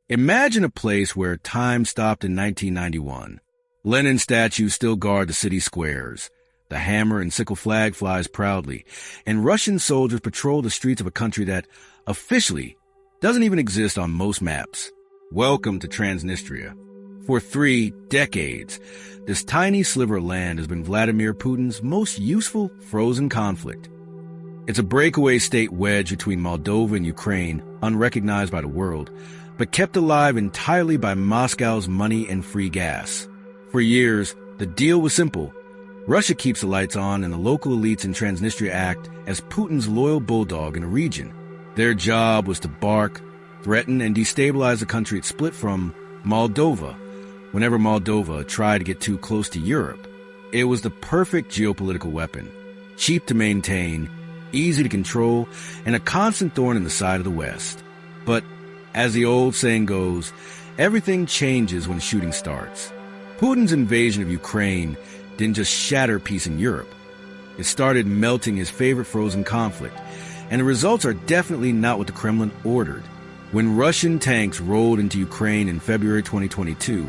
Imagine a place where time stopped in 1991. Lenin statues still guard the city squares. The hammer and sickle flag flies proudly, and Russian soldiers patrol the streets of a country that, officially, doesn't even exist on most maps. Welcome to Transnistria. For 3 decades, this tiny sliver of land has been Vladimir Putin's most useful frozen conflict. It's a breakaway state wedged between Moldova and Ukraine, unrecognized by the world, but kept alive entirely by Moscow's money and free gas. For years, the deal was simple. Russia keeps the lights on and the local elites in Transnistria act as Putin's loyal bulldog in a region. Their job was to bark, threaten, and destabilize the country it split from, Moldova. Whenever Moldova tried to get too close to Europe, it was the perfect geopolitical weapon. Cheap to maintain, easy to control, and a constant thorn in the side of the West. But, as the old saying goes, everything changes when shooting starts. Putin's invasion of Ukraine didn't just shatter peace in Europe. It started melting his favorite frozen conflict, and the results are definitely not what the Kremlin ordered. When Russian tanks rolled into Ukraine in February 2022,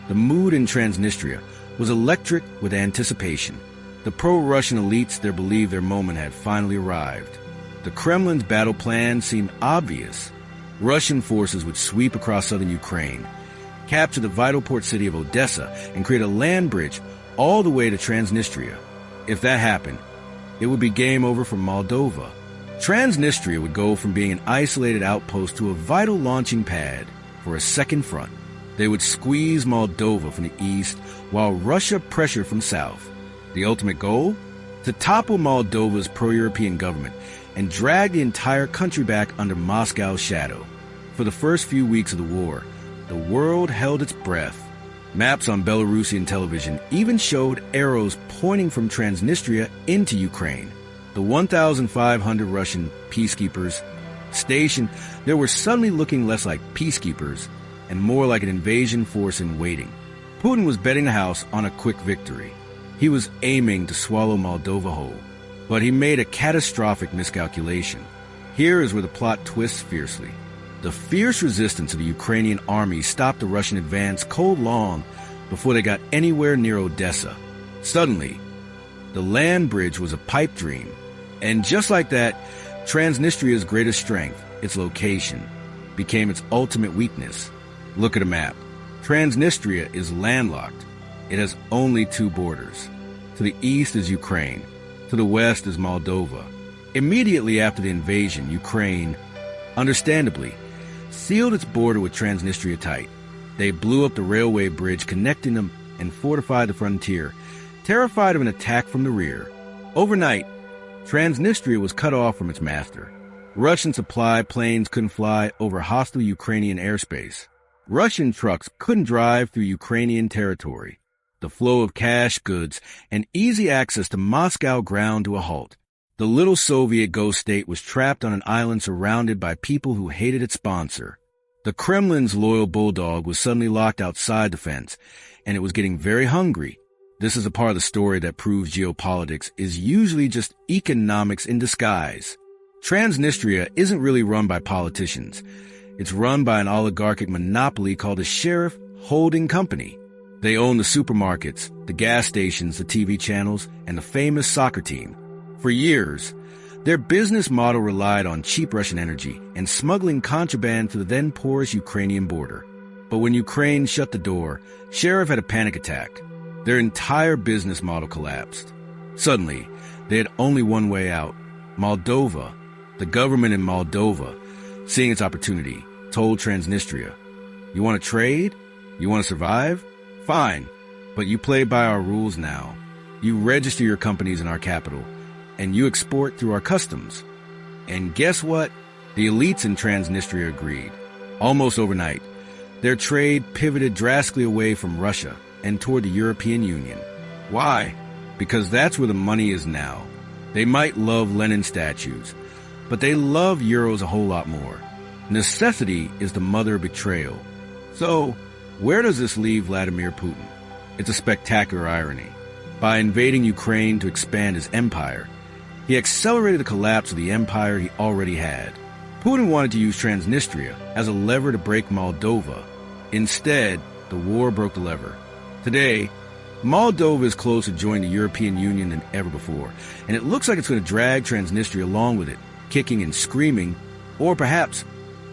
the mood in Transnistria was electric with anticipation. The pro-Russian elites there believed their moment had finally arrived. The Kremlin's battle plan seemed obvious. Russian forces would sweep across southern Ukraine, capture the vital port city of Odessa, and create a land bridge all the way to Transnistria. If that happened, it would be game over for Moldova. Transnistria would go from being an isolated outpost to a vital launching pad for a second front. They would squeeze Moldova from the east while Russia pressured from south. The ultimate goal? To topple Moldova's pro-European government and drag the entire country back under Moscow's shadow. For the first few weeks of the war, the world held its breath. Maps on Belarusian television even showed arrows pointing from Transnistria into Ukraine. The 1,500 Russian peacekeepers stationed there were suddenly looking less like peacekeepers and more like an invasion force in waiting. Putin was betting the house on a quick victory. He was aiming to swallow Moldova whole, but he made a catastrophic miscalculation. Here is where the plot twists fiercely. The fierce resistance of the Ukrainian army stopped the Russian advance cold long before they got anywhere near Odessa. Suddenly, the land bridge was a pipe dream. And just like that, Transnistria's greatest strength, its location, became its ultimate weakness. Look at a map. Transnistria is landlocked. It has only 2 borders. To the east is Ukraine. To the west is Moldova. Immediately after the invasion, Ukraine, understandably, sealed its border with Transnistria tight. They blew up the railway bridge connecting them and fortified the frontier, terrified of an attack from the rear. Overnight, Transnistria was cut off from its master. Russian supply planes couldn't fly over hostile Ukrainian airspace. Russian trucks couldn't drive through Ukrainian territory. The flow of cash, goods, and easy access to Moscow ground to a halt. The little Soviet ghost state was trapped on an island surrounded by people who hated its sponsor. The Kremlin's loyal bulldog was suddenly locked outside the fence, and it was getting very hungry. This is a part of the story that proves geopolitics is usually just economics in disguise. Transnistria isn't really run by politicians. It's run by an oligarchic monopoly called the Sheriff Holding Company. They own the supermarkets, the gas stations, the TV channels, and the famous soccer team. For years, their business model relied on cheap Russian energy and smuggling contraband to the then porous Ukrainian border. But when Ukraine shut the door, Sheriff had a panic attack. Their entire business model collapsed. Suddenly, they had only one way out. Moldova, the government in Moldova, seeing its opportunity, told Transnistria, "You want to trade? You want to survive? Fine, but you play by our rules now. You register your companies in our capital, and you export through our customs." And guess what? The elites in Transnistria agreed. Almost overnight, their trade pivoted drastically away from Russia and toward the European Union. Why? Because that's where the money is now. They might love Lenin statues, but they love euros a whole lot more. Necessity is the mother of betrayal. So, where does this leave Vladimir Putin? It's a spectacular irony. By invading Ukraine to expand his empire, he accelerated the collapse of the empire he already had. Putin wanted to use Transnistria as a lever to break Moldova. Instead, the war broke the lever. Today, Moldova is closer to joining the European Union than ever before, and it looks like it's going to drag Transnistria along with it, kicking and screaming, or perhaps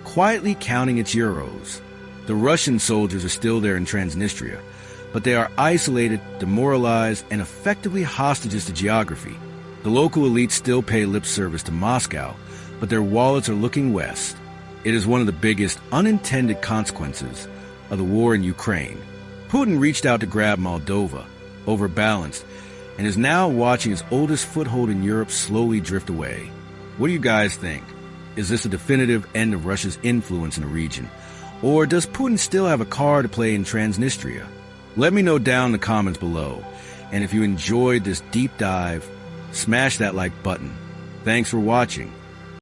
quietly counting its euros. The Russian soldiers are still there in Transnistria, but they are isolated, demoralized, and effectively hostages to geography. The local elites still pay lip service to Moscow, but their wallets are looking west. It is one of the biggest unintended consequences of the war in Ukraine. Putin reached out to grab Moldova, overbalanced, and is now watching his oldest foothold in Europe slowly drift away. What do you guys think? Is this a definitive end of Russia's influence in the region? Or does Putin still have a card to play in Transnistria? Let me know down in the comments below. And if you enjoyed this deep dive, smash that like button. Thanks for watching.